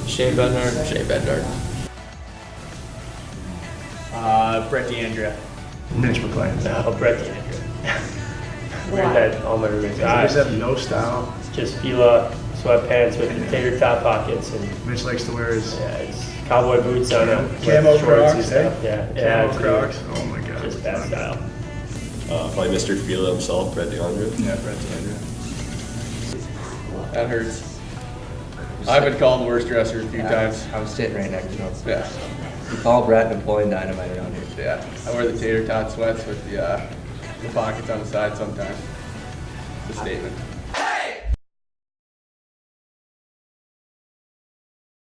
Shane Bednar. Shane Bednar. Brett DeAndrea. Mitch McLean. No, Brett DeAndrea. Weird that all my roommates. He just have no style. Just Fila sweatpants with the tater top pockets and Mitch likes to wear his yeah, it's cowboy boots on it. with Camo shorts and Crocs, stuff. eh? Yeah, Camo dude. Crocs. Oh my god. Just bad style. Probably Mr. Fila himself, Brett DeAndre. Yeah, Brett DeAndrea. That hurts. I've been called the worst dresser a few times. I was sitting right next to him. Yeah, We call Brett Napoleon Dynamite around here. yeah. I wear the tater tot sweats with the pockets on the side sometimes. It's a statement.